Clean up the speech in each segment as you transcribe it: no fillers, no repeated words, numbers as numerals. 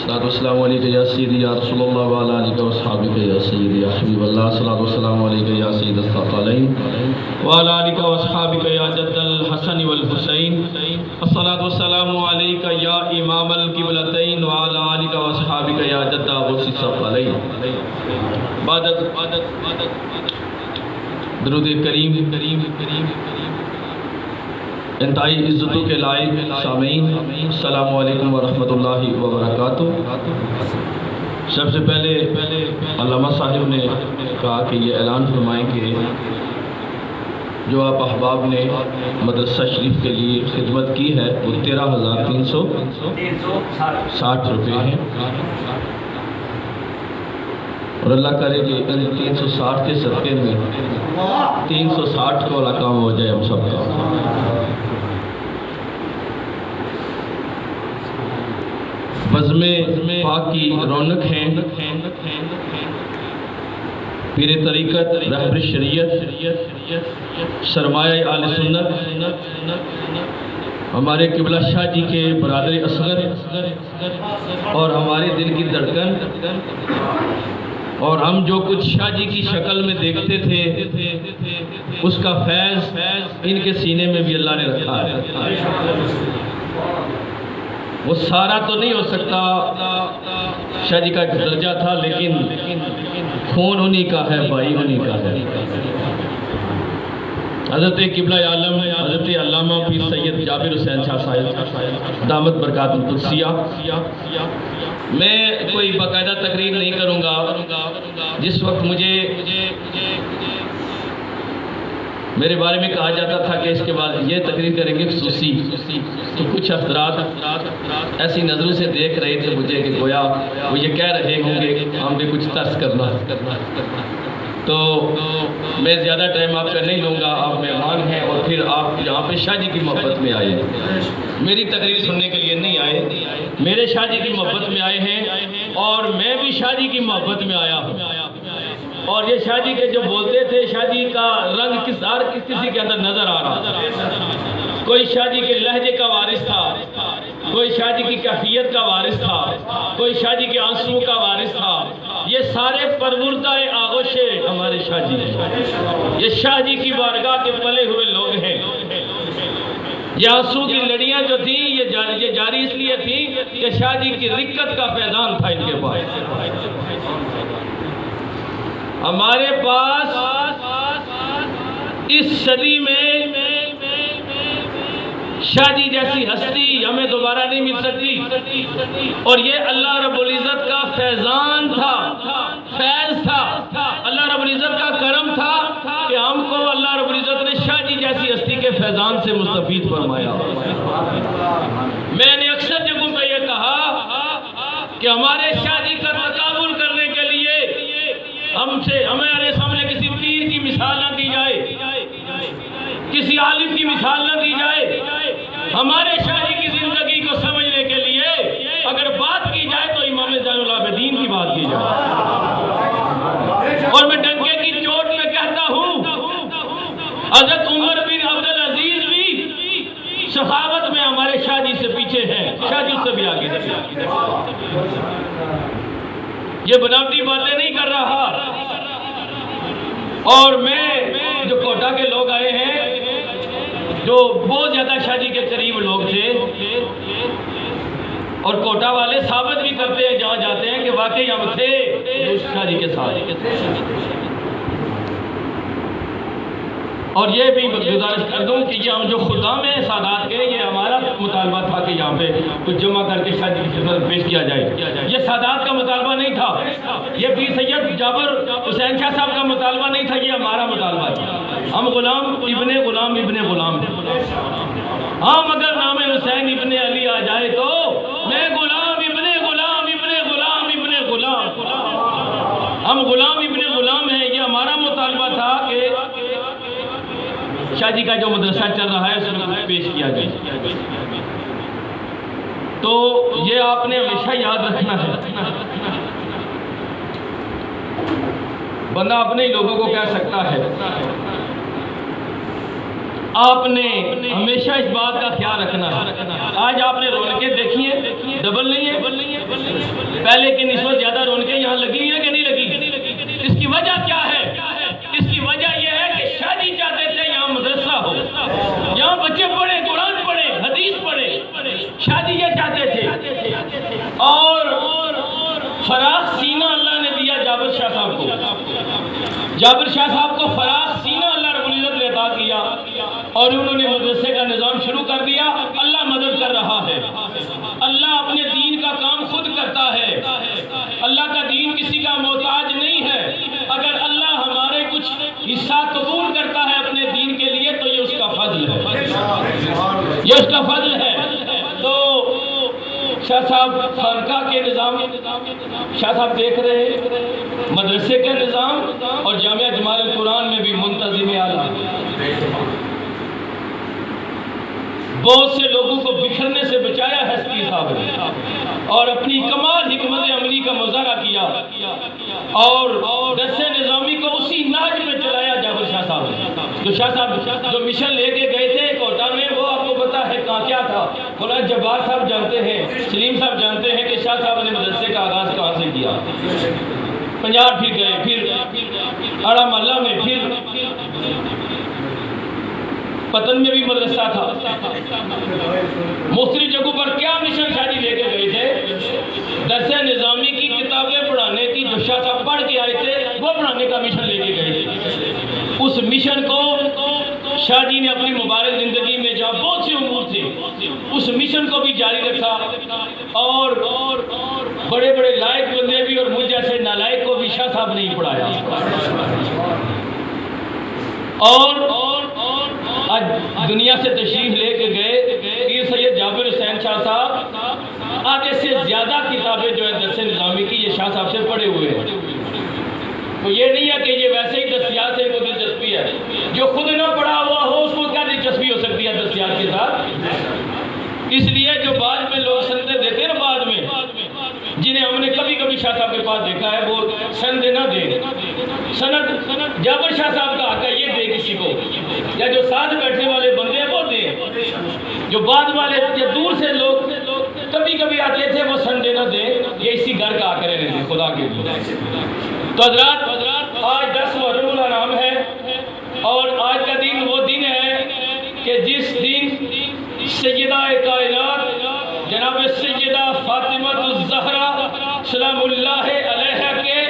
الصلاۃ والسلام علیکہ یا سیدی یا رسول اللہ وعلی آلہ و اصحابہ یا سیدی یا حبیب اللہ الصلاۃ والسلام علیکہ یا سید الثقلین وعلی آلہ و اصحابہ یا جد الحسن والحسین الصلاۃ والسلام علیکہ یا امام القبلتین وعلی آلہ و اصحابہ یا جد غوث الثقلین۔ درود کریم انتہائی عزتوں کے لائق سامعین، السلام علیکم ورحمۃ اللہ وبرکاتہ۔ سب سے پہلے علامہ صاحب نے کہا کہ یہ اعلان فرمائیں کہ جو آپ احباب نے مدرسہ شریف کے لیے خدمت کی ہے وہ 13,360 روپے ہیں، اور اللہ کرے کہ ان 360 کے صدقے میں 360 کو والا کام ہو جائے ہم سب کا۔ بزم پاک کی رونق ہیں پیر طریقت، رہبر شریعت، سرمایہ آل سنت، ہمارے قبلہ شاہ جی کے برادر اصغر اور ہمارے دل کی دھڑکن، اور ہم جو کچھ شاہ جی کی شکل میں دیکھتے تھے اس کا فیض ان کے سینے میں بھی اللہ نے رکھا ہے۔ وہ سارا تو نہیں ہو سکتا، شاہ جی کا ایک درجہ تھا، لیکن خون انہی کا ہے، بھائی انہی کا ہے۔ حضرت قبلہ عالم حضرت علامہ پیر سید جابر حسین شاہ صاحب دامت برکات القدسیہ، میں کوئی باقاعدہ تقریر نہیں کروں گا۔ جس وقت مجھے میرے بارے میں کہا جاتا تھا کہ اس کے بعد یہ تقریر کریں گے خصوصی، تو کچھ حضرات ایسی نظروں سے دیکھ رہے تھے مجھے کہ گویا وہ یہ کہہ رہے ہوں گے ہم نے کچھ ترس کرنا، تو میں زیادہ ٹائم آپ کا نہیں لوں گا۔ آپ مہمان ہیں اور پھر آپ یہاں پہ شاہ جی کی محبت میں آئے، میری تقریر سننے کے لیے نہیں آئے، میرے شاہ جی کی محبت میں آئے ہیں، اور میں بھی شاہ جی کی محبت میں آیا ہوں۔ اور یہ شاہ جی کے جو بولتے تھے، شاہ جی کا رنگ کسی کے اندر نظر آ رہا تھا۔ کوئی شاہ جی کے لہجے کا وارث تھا، کوئی شاہ جی کی کیفیت کا وارث تھا، کوئی شاہ جی کے آنسو کا وارث تھا۔ یہ سارے پروردہ آغوش ہمارے شاہ جی ہیں، یہ شاہ جی کی بارگاہ کے پلے ہوئے لوگ ہیں۔ یہ آنسو کی لڑیاں جو تھیں یہ جاری اس لیے تھی کہ شاہ جی کی رکت کا فیضان تھا ان کے پاس۔ ہمارے پاس اس صدی میں شاہ جی جیسی ہستی ہمیں دوبارہ نہیں مل سکتی، اور یہ اللہ رب العزت کا فیضان تھا، فیض تھا، اللہ رب العزت کا کرم تھا کہ ہم کو اللہ رب العزت نے شاہ جی جیسی ہستی کے فیضان سے مستفید فرمایا۔ میں نے اکثر جگہوں پہ یہ کہا کہ ہمارے شاہ جی کا تقابل کرنے کے لیے ہمارے سامنے کسی پیر کی مثال نہ دی جائے، کسی عالم کی مثال نہ دی جائے۔ ہمارے شاہ جی کی زندگی کو سمجھنے کے لیے اگر بات کی جائے تو امام زین العابدین کی بات کی جائے، اور میں ڈنکے کی چوٹ میں کہتا ہوں حضرت عمر بن عبدالعزیز بھی سخاوت میں ہمارے شاہ جی سے پیچھے ہیں، شاہ جی سے بھی آگے ہیں۔ یہ بناوٹی باتیں نہیں کر رہا، اور میں جو کوٹا کے لوگ آئے ہیں جو بہت زیادہ شاہ جی کے قریب لوگ تھے، اور کوٹا والے ثابت بھی کرتے ہیں جہاں جاتے ہیں کہ واقعی ہم تھے شاہ جی کے ساتھ۔ اور یہ بھی گزارش کر دوں کہ یہ ہم جو خدام ہیں سادات کے، یہ ہمارا مطالبہ تھا کہ یہاں پہ کچھ جمع کر کے شاہ جی کی خدمت پیش کیا جائے۔ یہ سادات کا مطالبہ نہیں تھا، یہ پیر سید جابر حسین شاہ صاحب کا مطالبہ نہیں تھا، یہ ہمارا مطالبہ تھا۔ ہم غلام ابن غلام ابن غلام ہیں، ہم اگر نام حسین ابن علی آ جائے تو میں غلام ابن غلام ابن غلام ابن غلام، ہم غلام ابن غلام ہیں۔ یہ ہمارا مطالبہ تھا کہ شاہ جی کا جو مدرسہ چل رہا ہے اس میں پیش کیا جائے۔ تو یہ آپ نے ہمیشہ یاد رکھنا ہے، بندہ اپنے لوگوں کو کہہ سکتا ہے، آپ نے ہمیشہ اس بات کا خیال رکھنا ہے۔ آج آپ نے رونقیں دیکھی ہیں، ڈبل نہیں ہے، پہلے کی نسبت زیادہ رونقیں یہاں لگی ہیں کہ نہیں لگی؟ اس کی وجہ کیا ہے؟ اس کی وجہ یہ ہے کہ شادی چاہتے تھے یہاں مدرسہ ہو، یہاں بچے پڑھے، قرآن پڑھے، حدیث پڑھے، شادی یہ چاہتے تھے۔ اور فراخ سینہ اللہ نے دیا جابر شاہ صاحب کو، جابر شاہ صاحب کو فراخ سینہ اللہ رب العزت نے عطا کیا، اور انہوں نے مدرسے کا نظام شروع کر دیا۔ اللہ مدد کر رہا ہے، اللہ اپنے دین کا کام خود کرتا ہے، اللہ کا دین کسی کا محتاج نہیں ہے۔ اگر اللہ ہمارے کچھ حصہ قبول کرتا ہے اپنے دین کے لیے تو یہ اس کا فضل ہے، یہ اس کا فضل ہے۔ تو شاہ صاحب خانقاہ کے نظام، شاہ صاحب دیکھ رہے ہیں مدرسے کے نظام، اور جامعہ جمال القرآن میں بھی منتظم اعلیٰ بہت سے لوگوں کو بکھرنے سے بچایا ہے سپیر صاحب نے، اور اپنی کمال حکمت عملی کا مظاہرہ کیا، اور درس نظامی کو اسی ناج میں چلایا جابر شاہ صاحب نے۔ جو شاہ صاحب جو مشن لے کے گئے تھے کوٹا میں، وہ آپ کو پتا ہے کہاں کیا تھا؟ مولانا جبار صاحب جانتے ہیں، سلیم صاحب جانتے ہیں کہ شاہ صاحب نے مدرسے کا آغاز کہاں سے کیا۔ پنجاب پھر گئے، پھر اڑا محلہ میں، پھر پتن میں بھی مدرسہ تھا، مختلف جگہوں پر کیا مشن شادی لے کے گئے تھے؟ درس نظامی کی کتابیں پڑھانے کی، جو شاہ صاحب پڑھ کے آئے تھے وہ پڑھانے کا مشن لے کے گئے تھے۔ اس مشن کو شاہ جی نے اپنی مبارک زندگی میں جہاں بہت سے امور تھے اس مشن کو بھی جاری رکھا، اور بڑے بڑے لائق بندے بھی اور مجھ جیسے نالائق کو بھی شاہ صاحب نے ہی پڑھایا۔ اور آج دنیا سے تشریف لے کے گئے پیر سید جابر حسین شاہ صاحب، آدھے سے زیادہ کتابیں جو ہے درس نظامی کی یہ شاہ صاحب سے پڑھے ہوئے ہیں۔ تو یہ نہیں ہے کہ یہ ویسے ہی دستیات سے کوئی دلچسپی ہے، جو خود نہ پڑھا ہوا ہو اس کو کیا دلچسپی ہو سکتی ہے دستیات کے ساتھ؟ اس لیے جو بعد میں لوگ سندیں دیتے ہیں نا، بعد میں جنہیں ہم نے کبھی کبھی شاہ صاحب کے پاس دیکھا ہے، وہ سند نہ دے، سند جابر شاہ صاحب کا حق ہے یہ دے کسی کو، یا جو ساتھ بیٹھنے والے بندے ہیں وہ دیں، جو بعد والے یا دور سے لوگ کبھی کبھی آتے تھے وہ سند نہ دیں، یہ اسی گھر کا آ کر رہنے دیں خدا کے لیے۔ تو حضرات آج 10 محرم الحرام ہے، اور آج کا دن وہ دن ہے کہ جس دن سیدہ کائنات جناب سیدہ فاطمہ الزہرا سلام اللہ علیہا کے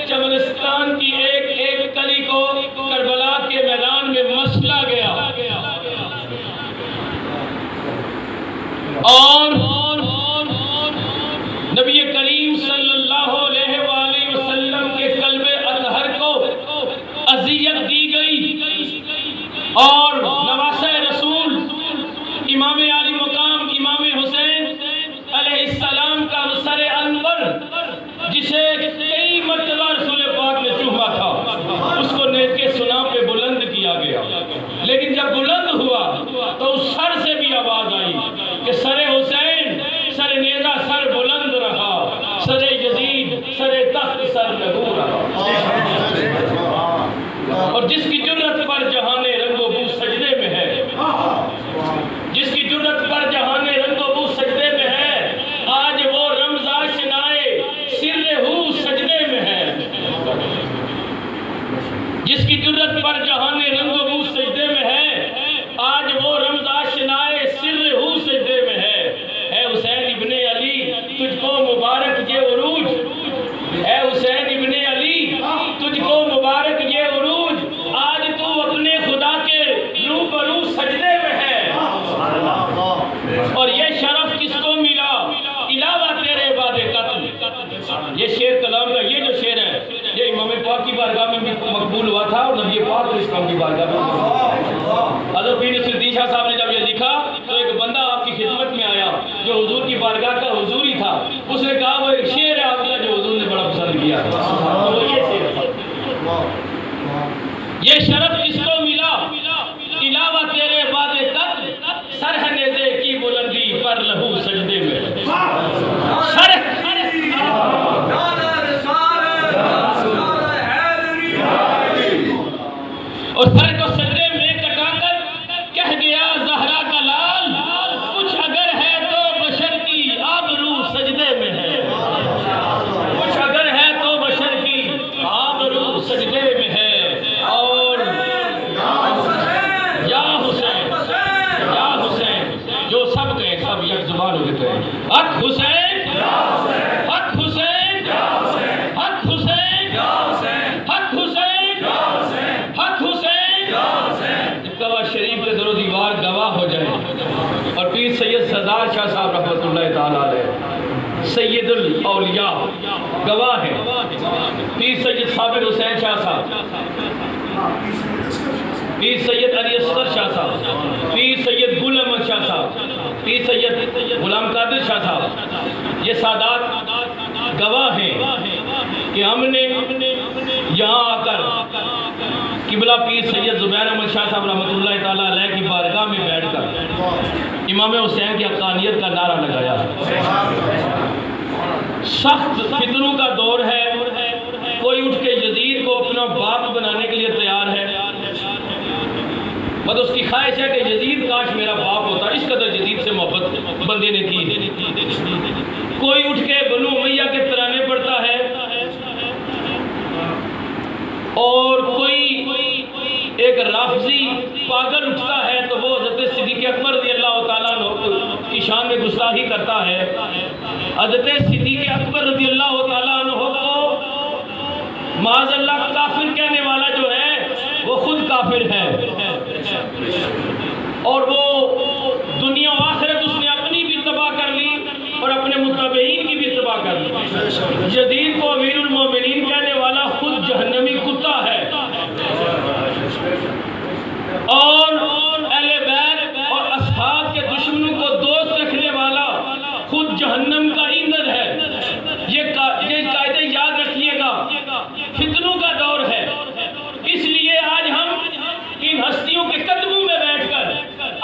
چمنستان کی ایک ایک کلی کو کربلا کے میدان میں مسلا گیا، اور نبی کریم صلی اللہ علیہ وآلہ وسلم کے قلب اطہر کو اذیت دی گئی، اور نواسہ رسول امام علی مقام امام حسین علیہ السلام کا سر انور، جسے کئی مرتبہ رسول پاک نے چوما تھا، اس کو نیز کے سنا پہ بلند کیا گیا، لیکن جب بلند ہوا تو اس سر سے بھی آواز آئی کہ سر حسین، سر نیزہ سر بلند رہا، سر یزید سر تخت سر لگو رہا۔ اور جس کی جرت پر جہان رنگ و بو سجدے میں ہے، جس کی جرت پر جہان رنگ و بو سجدے میں ہے، آج وہ رمز آشنائے سر ہو سجدے میں ہے، جس کی جرت پر جہان رنگ و بو سجدے میں ہے، آج وہ رمز آشنائے سر ہو سجدے میں ہے۔ اے حسین ابن علی تجھ کو مبارک یہ عروج، اے حسین ابن علی تجھ کو مبارک یہ عروج، آج تو اپنے خدا کے روبرو سجدے میں ہے۔ اور یہ شرف کس کو ملا علاوہ تیرے بعد قتل؟ یہ شعر کلام کا یہ جو شعر ہے یہ امام پاک کی بارگاہ میں بھی مقبول ہوا تھا، اور نبی پاک علیہ السلام کی بارگاہ میں۔ حضرت پیر نصرالدین شاہ صاحب نے جب یہ لکھا تو ایک بندہ آپ کی خدمت میں آیا جو حضور کی بارگاہ کا حضور ہی تھا، اس نے کہا وہ ایک شعر ہے آپ کا جو حضور نے بڑا پسند کیا، وہ یہ شعر ہے۔ یہ شرف کس کو ملا علاوہ تیرے بعد قتل؟ سر ہے نیزے کی بلندی پر لہو سجدے میں، سر اور سر کو سجدے میں کٹا کر کہہ گیا زہرا کا لال، کچھ اگر ہے تو بشر کی آبرو سجدے میں ہے۔ الاولیاء گواہ ہیں، پیر سید صابر حسین شاہ صاحب، پیر سید علی اصغر شاہ صاحب، پیر سید گل احمد شاہ صاحب، پیر سید غلام قادر شاہ صاحب، یہ سادات گواہ ہیں کہ ہم نے یہاں آ کر قبلہ پیر سید زبیر احمد شاہ صاحب رحمۃ اللہ تعالیٰ علیہ کی بارگاہ میں بیٹھ کر امام حسین کی حقانیت کا نعرہ لگایا ہے۔ سخت فتنوں کا دور ہے، کوئی اٹھ کے یزید کو اپنا باپ بنانے کے لیے تیار ہے، بس اس کی خواہش ہے کہ یزید کاش میرا باپ ہوتا، اس قدر یزید سے محبت بندے نے کی ہے۔ کوئی اٹھ کے بنو امیہ کے ترانے پڑھتا ہے، اور کوئی ایک رافضی پاگل اٹھتا ہے تو وہ حضرت صدیق اکبر رضی اللہ تعالیٰ عنہ کی شان میں گستاخی کرتا ہے۔ حضرت صدیق اکبر رضی اللہ تعالیٰ عنہ کو معاذ اللہ کافر کہنے والا جو ہے وہ خود کافر ہے، اور وہ دنیا و آخرت اس نے اپنی بھی تباہ کر لی اور اپنے متبعین کی بھی تباہ کر لی۔ یزید کو امیر المومنین کہنے والا خود جہنمی کتا ہے، اور اہل بیت اور اصحاب کے دشمنوں کو دوست رکھنے والا خود جہنم کا ایندھن ہے۔ یہ قاعدے یاد رکھیے گا، فتنوں کا دور ہے، اس لیے آج ہم ان ہستیوں کے قدموں میں بیٹھ کر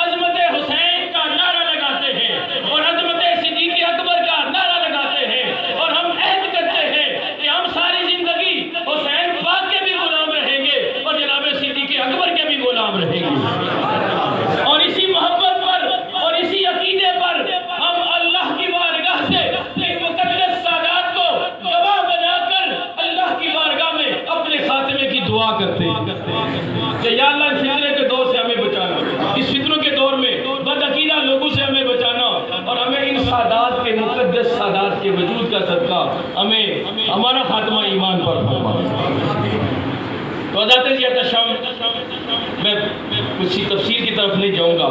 عظمت حسین کا نعرہ لگاتے ہیں اور عظمت صدیق اکبر کا نعرہ لگاتے ہیں، اور ہم عہد کرتے ہیں کہ ہم ساری زندگی حسین پاک کے بھی غلام رہیں گے اور جناب صدیق اکبر کے بھی غلام رہیں گے، اور اسی محبت پر اور اسی عقیدے پر ہم اللہ کی بارگاہ سے ان مقدس سادات کو گواہ بنا کر اللہ کی بارگاہ میں اپنے خاتمے کی دعا کرتے ہیں کہ یا اللہ اس فتنے کے دور سے ہمیں بچانا، اس فتنوں کے دور میں بد عقیدہ لوگوں سے ہمیں بچانا، اور ہمیں ان سادات کے مقدس سادات کے وجود کا صدقہ ہمیں ہمارا خاتمہ ایمان پر فرما۔ تو حضرت احتشام میں کچھ تفسیر کی طرف نہیں جاؤں گا،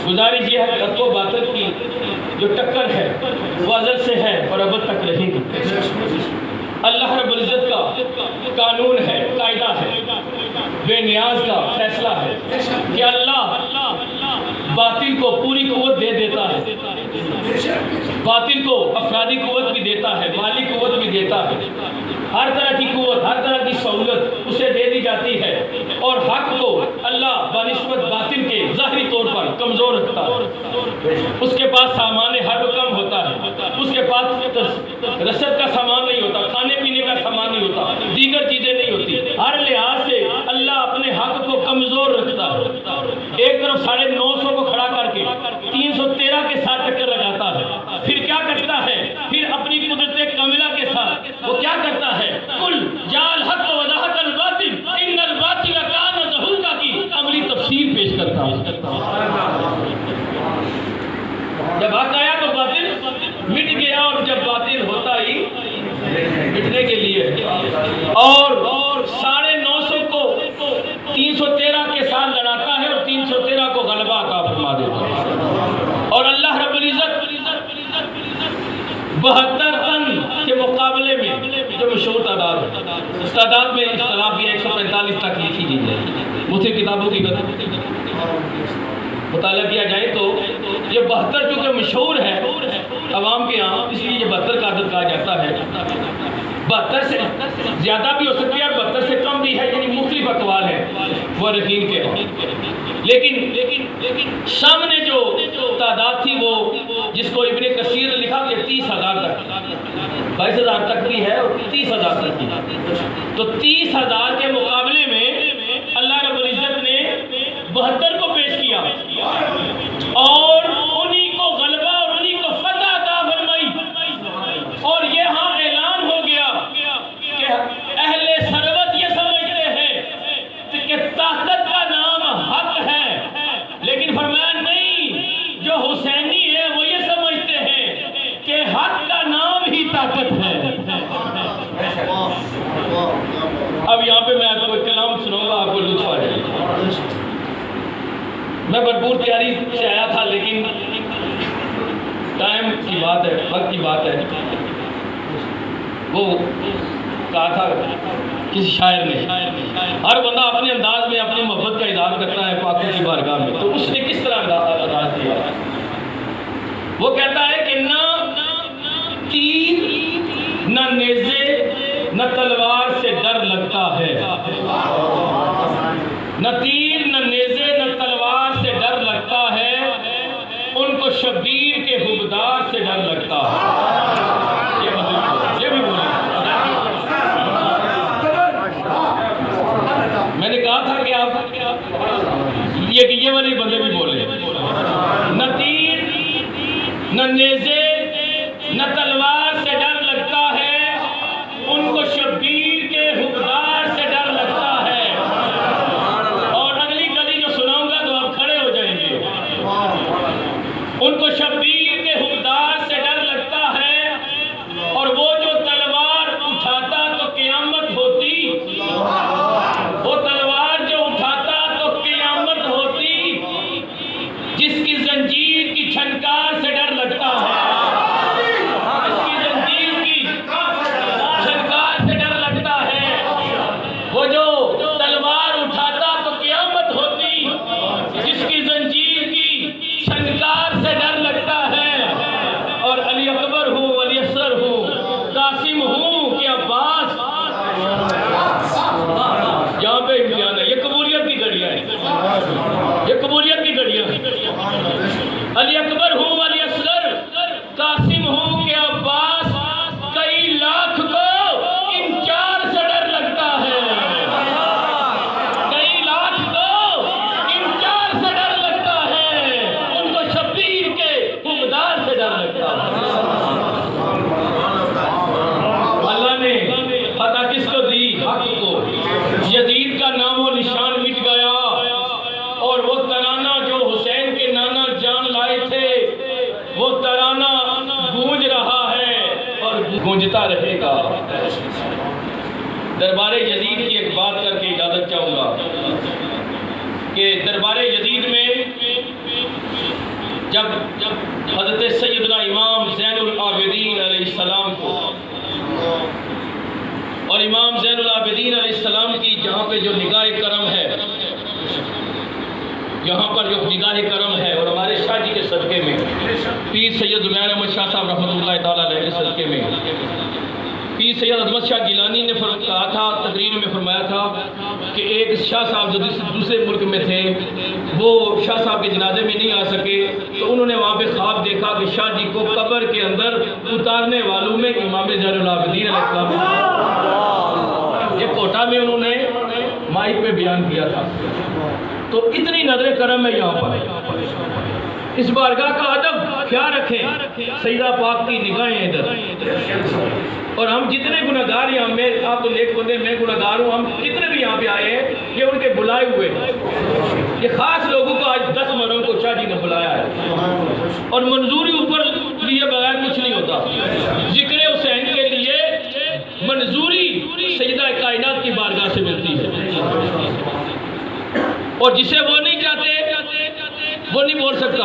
گزارش یہ ہے کہ حق و باطل کی جو ٹکر ہے وہ ازل سے ہے اور ابد تک رہے گی۔ اللہ رب العزت کا قانون ہے، قاعدہ ہے، بے نیاز کا فیصلہ ہے کہ اللہ باطل کو پوری قوت دے دیتا ہے، باطل کو افرادی قوت بھی دیتا ہے، مالی قوت بھی دیتا ہے، ہر طرح کی قوت، ہر طرح کی سہولت اسے دے دی جاتی ہے، اور حق کو اللہ بنسبت باطل کے ظاہری طور پر کمزور رکھتا ہے۔ اس کے پاس سامان حرب کم ہوتا ہے، اس کے پاس رسد کا سامان نہیں ہوتا، کھانے پینے کا سامان نہیں ہوتا، دیگر چیزیں نہیں ہوتی، ہر لحاظ سے اللہ اپنے حق کو کمزور رکھتا ہے۔ ایک طرف 950 کو کھڑا کر کے 313 کے ساتھ ٹکر لگاتا ہے، پھر کیا کرتا ہے؟ پھر اپنی قدرت کاملہ کے ساتھ وہ کیا کرتا ہے؟ کل جال حق و وضاحت الباطل ان الباطل کان زہوقا کی عملی تفسیر پیش کرتا ہے۔ جب حق آیا تو باطل مٹ گیا، اور جب باطل ہوتا ہی مٹنے کے لیے، اور 950 کو 313 کے ساتھ لڑاتا ہے اور 313 کو غلبہ عطا فرما دیتا ہے۔ اور اللہ رب العزت 72 طن کے مقابلے میں جو مشہور تعداد ہے، اس تعداد میں اختلاف بھی 145 تک لکھی گئی ہے، مجھے کتابوں کی مطالعہ کیا جائے تو یہ 72 چونکہ مشہور ہے عوام کے ہاں، اس لیے یہ 72 کا عدد کہا جاتا ہے۔ 72 سے زیادہ بھی ہو سکتی ہے اور 72 سے کم بھی ہے، یعنی مختلف اقوال ہیں مورخین کے ہاں، لیکن سامنے جو تعداد تھی وہ جس کو ابن کثیر نے لکھا کہ 30,000 تک، 22,000 تک بھی ہے اور 30,000 تک بھی، تو 30,000 کے مقابلے میں اللہ رب العزت نے 72 کو پیش کیا اور انہی کو غلبہ اور انہی کو فتح عطا فرمائی، اور یہاں اعلان ہو گیا کہ اہل ثروت یہ سمجھتے ہیں کہ طاقت کا نام حق ہے، لیکن فرمایا نہیں، جو حسینی ہے وہ یہ سمجھتے ہیں کہ حق کا نام ہی طاقت ہے۔ اب یہاں پہ میں آپ کو ایک کلام سناؤں گا، آپ کو لطف آ جائے گا۔ میں بھرپور تیاری سے آیا تھا، لیکن ٹائم کی بات ہے، وقت کی بات ہے، وہ کہا تھا کسی شاعر نے، ہر بندہ اپنے انداز میں اپنی محبت کا اظہار کرتا ہے پاکوں کی بارگاہ میں، تو اس نے کس طرح انداز دیا؟ وہ کہتا ہے کہ نہ تیر نہ نیزے نہ تلوار سے ڈر لگتا ہے، نہ تیر نہ نیزے نہ تلوار سے ڈر لگتا ہے، ان کو شبیر کے حبدار سے ڈر لگتا ہے۔ یہ بھی بولے، میں نے کہا تھا کہ آپ یہ والے بندے بھی بولے، نہ تیر نہ نیزے نہ تلوار سے ڈر لگتا ہے، ان کو شبیر کے حبدار سے ڈر لگتا ہے۔ اور اگلی گلی جو سناؤں گا تو آپ کھڑے ہو جائیں گے۔ ان کو شبیر کے حبدار سے ڈر لگتا ہے، اور وہ جو تلوار اٹھاتا تو قیامت ہوتی، وہ تلوار جو اٹھاتا تو قیامت ہوتی، جس کی زنجیر کی چھنکار سے ڈر لگتا ہے، جس کی زنجیر کی چھنکار سے ڈر لگتا ہے، وہ جو تلوار اٹھاتا تو قیامت ہوتی، جس کی زنجیر کی چھنکار سے ڈر لگتا ہے۔ اور علی اکبر ہوں، علی اصغر ہوں، قاسم ہوں کہ عباس، یہاں پہ امتحان ہے، یہ قبولیت کی گھڑیاں ہیں، یہ قبولیت کی گھڑیاں ہیں۔ علی اکبر ہوں، علی اصغر، قاسم ہوں کہ عباس، کئی لاکھ کو ان چار سے ڈر لگتا ہے، کئی لاکھ کو ان چار سے ڈر لگتا ہے، ان کو شبیر کے حبدار سے ڈر لگتا ہے۔ اللہ نے فتح کس کو دی؟ حق کو۔ یزید کا نام و نشان مٹ گیا، اور وہ ترانہ جو حسین کے نانا جان لائے تھے، وہ ترانہ گونج رہا ہے اور گونجتا رہے گا۔ دربار یزید کی ایک بات کر کے اجازت چاہوں گا کہ دربار یزید میں جب حضرت سیدنا امام زین العابدین علیہ السلام کو، اور امام زین العابدین علیہ السلام کی جہاں پہ جو نگاہ کرم ہے، یہاں پر جو نگاہ کرم ہے، اور ہمارے شاہ جی کے صدقے میں، پیر سید زبیر احمد شاہ صاحب رحمۃ اللہ تعالیٰ علیہ کے صدقے میں، پیر سید احمد شاہ گیلانی نے کہا تھا، تقریر میں فرمایا تھا کہ ایک شاہ صاحب جو دوسرے ملک میں تھے، وہ شاہ صاحب کے جنازے میں نہیں آ سکے، تو انہوں نے وہاں پہ خواب دیکھا کہ شاہ جی کو قبر کے اندر اتارنے والوں میں امام زین العابدین علیہ السلام، یہ کوٹا میں انہوں نے مائک پہ بیان کیا تھا۔ تو اتنی نظر کرم ہے یہاں پر، اس بارگاہ کا ادب خیال رکھیں، سیدہ پاک کی نگاہیں ادھر، اور ہم جتنے گناہگار یہاں میں، آپ تو نیک بندے، میں گناہگار ہوں، ہم جتنے بھی یہاں پہ آئے ہیں یہ ان کے بلائے ہوئے ہیں، یہ خاص لوگوں کو آج 10 مروں کو شاہ جی نے بلایا ہے، اور منظوری اوپر لیے بغیر کچھ نہیں ہوتا۔ ذکر حسین کے لیے منظوری سیدہ کائنات کی بارگاہ سے ملتی ہے، اور جسے وہ نہیں چاہتے وہ نہیں بول سکتا۔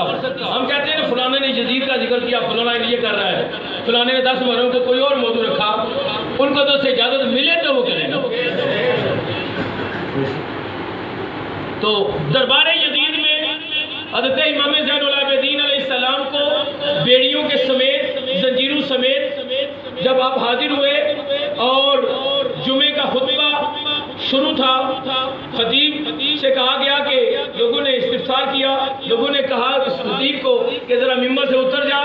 ہم کہتے ہیں فلانے نے یزید کا ذکر کیا، فلانا یہ کر رہا ہے، فلانے نے 10 مروں کو کوئی اور موضوع رکھا، ان کو تو سے اجازت ملے تو وہ کریں گا۔ تو دربار یزید میں حضرت امام زین العابدین علیہ السلام کو بیڑیوں کے سمیت، زنجیروں سمیت جب آپ حاضر ہوئے، اور جمعے کا خطبہ شروع تھا، خطیب سے کہا گیا کہ لوگوں نے استفسار کیا، لوگوں نے کہا اس خطیب کو کہ ذرا ممبر سے اتر جا،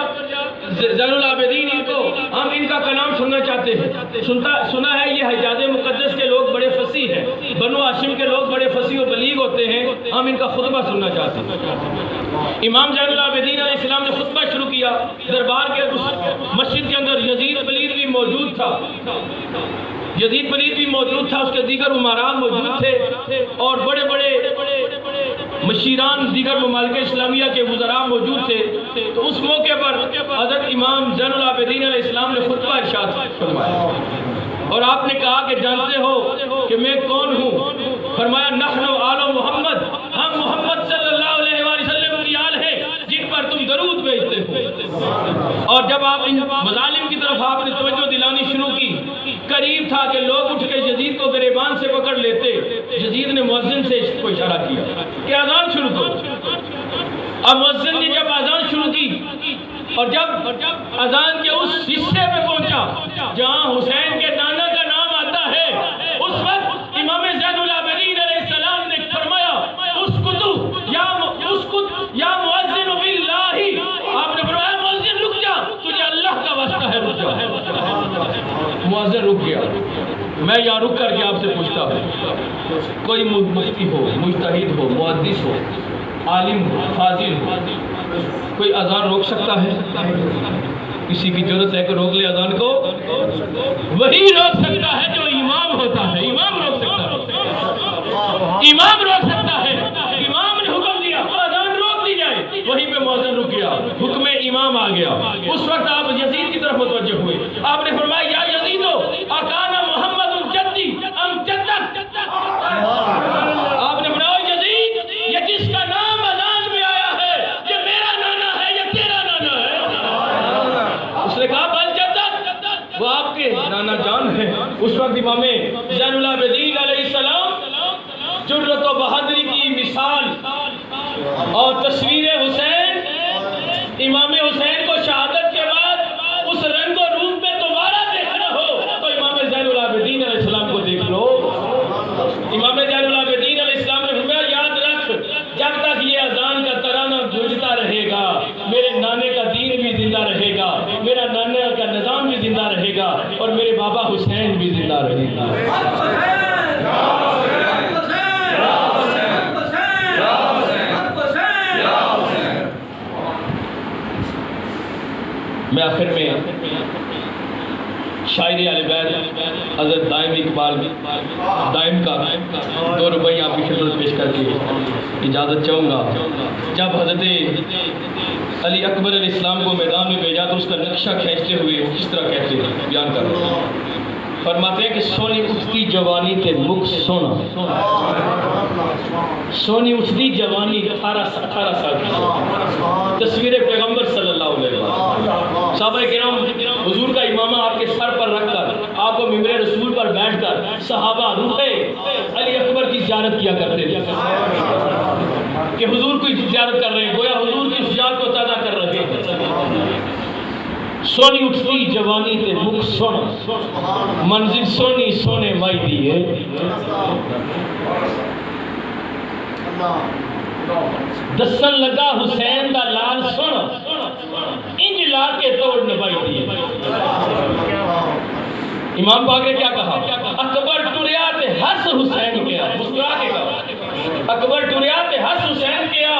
زین العابدین ان کو، ہم ان کا کلام سننا چاہتے ہیں۔ سنا ہے یہ حجاز مقدس کے لوگ بڑے فصیح ہیں، بنو ہاشم کے لوگ بڑے فصیح و بلیغ ہوتے ہیں، ہم ان کا خطبہ سننا چاہتے ہیں۔ امام زین العابدین علیہ السلام نے خطبہ شروع کیا، دربار کے مسجد کے اندر یزید پلید بھی موجود تھا، یزید پلید بھی موجود تھا، اس کے دیگر امراء موجود تھے، اور بڑے بڑے مشیران دیگر ممالک اسلامیہ کے وزراء موجود تھے۔ تو اس موقع پر حضرت امام زین العابدین علیہ السلام نے خطبہ ارشاد فرمایا، اور آپ نے کہا کہ جانتے ہو کہ میں کون ہوں؟ فرمایا نحن آل محمد، ہم محمد صلی اللہ علیہ وآلہ وسلم کی آل ہیں جن پر تم درود بھیجتے ہو۔ اور جب آپ ان مظالم کی طرف آپ نے توجہ دلانی شروع کی مؤذن سے اس کو اشارہ کیا کہ اذان شروع کرو. اب مؤذن نے جب اذان شروع کی اور جب اذان کے اس حصے میں پہنچا جہاں حسین کے نانا کا نام آتا ہے، اس وقت امام زین العابدین علیہ السلام نے فرمایا یا مؤذن باللہ، آپ نے فرمایا مؤذن رک جا، تجھے اللہ کا واسطہ ہے رک جا. مؤذن رک گیا. میں یہاں رک کر کے آپ سے پوچھتا ہوں، کوئی مفتی ہو، مجتہد ہو، محدث ہو، عالم ہو، فاضل ہو، کوئی اذان روک سکتا ہے؟ کسی کی ضرورت ہے کہ روک لے اذان کو؟ وہی روک سکتا ہے جو امام ہوتا ہے. امام روک سکتا ہے، امام روک سکتا ہے. امام نے حکم دیا اذان روک دی جائے، وہیں پہ مؤذن رک گیا، حکم امام آ گیا. اس وقت آپ یزید کی طرف متوجہ ہوئے. آپ نے فرمایا یا یزیدو اکانا محمد جدی ام جدک. آپ نے فرمایا یزید، یہ جس کا نام اذان میں آیا ہے یہ میرا نانا ہے یا تیرا نانا ہے؟ اس نے کہا بل جدک، وہ آپ کے نانا جان ہے. اس وقت امام زین العابدین علیہ السلام جرأت و بہادری کی مثال اور تصویر حسین، امام حسین کو شہادت کے بعد اس رنگ و روپ میں دوبارہ دیکھنا ہو تو امام زین العابدین علیہ السلام کو دیکھ لو. امام زین العابدین علیہ السلام نے فرمایا یاد رکھ، جب تک یہ اذان کا ترانہ گونجتا رہے گا میرے نانے کا دین بھی زندہ رہے گا، میرا نانے کا نظام بھی زندہ رہے گا، اور میرے بابا حسین بھی زندہ رہے گا. میں آخر میں شاعری اہل بیت حضرت دائم اقبال دائم کا 2 ربائی آپ کی خدمت پیش کر کے اجازت چاہوں گا. جب حضرت علی اکبر علیہ السلام کو میدان میں بھیجا تو اس کا نقشہ کھینچتے ہوئے کس طرح کہتے ہیں، بیان کر رہے ہیں. فرماتے ہیں کہ سونی اٹھتی جوانی تے مکھ سونا، سونی اٹھتی جوانی 18 سال کی تصویر پیغمبر صلی اللہ علیہ وسلم. صحابہ کرام حضور کا امامہ آپ کے سر پر رکھ کر، آپ کو ممبر رسول پر بیٹھ کر صحابہ روح علی اکبر کی زیارت کیا کرتے تھے کہ حضور کی زیارت کر رہے ہیں، گویا حضور کی زیارت کو تازہ کر رہے ہیں. سونی اٹھتی جوانی تے مکھ سونا، منزل سونی سونے مائی دیئے. دسن لگا حسین دا لال سونا، انج لا کے توڑ نبائی دیئے. امام پاک نے کیا کہا؟ اکبر ٹریا تے ہس حسین کیا، مسکرا کے کہا اکبر ٹریا تے ہس حسین کیا،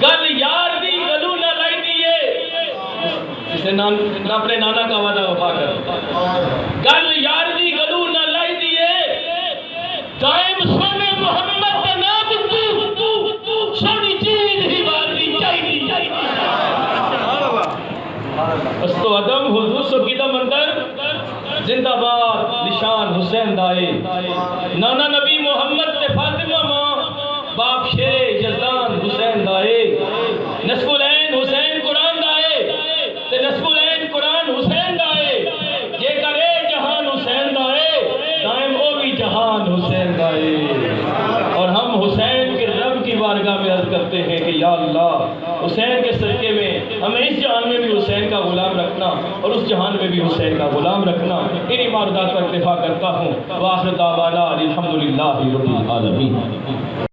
گل یار دی گلو نہ لائی دیئے. جسے اپنے نانا کا وعدہ وفا کر، گل یار دی گلو نہ لائی دیئے، دائم سونے محمد کا نام تو سونی چیز ہی باری چاہیے. اس تو عدم حدوث و قدم اندر زندہ باد نشان حسین دائے. نانا نبی محمد تے فاطمہ ماں، باپ شیر یزدان حسین دائے. نصف العین حسین قرآن دائے تے نصف العین قرآن حسین دائے. یہ کرے جہان حسین دائے، دائم او بھی جہان حسین دائے. اور ہم حسین کے رب کی بارگاہ میں عرض کرتے ہیں کہ یا اللہ حسین کے صدقے میں ہمیں اس جہان میں بھی حسین کا غلام رکھنا اور اس جہان میں بھی حسین کا غلام رکھنا. ان عبادات پر اکتفا کرتا ہوں. وآخر دعوانا الحمدللہ رب العالمین.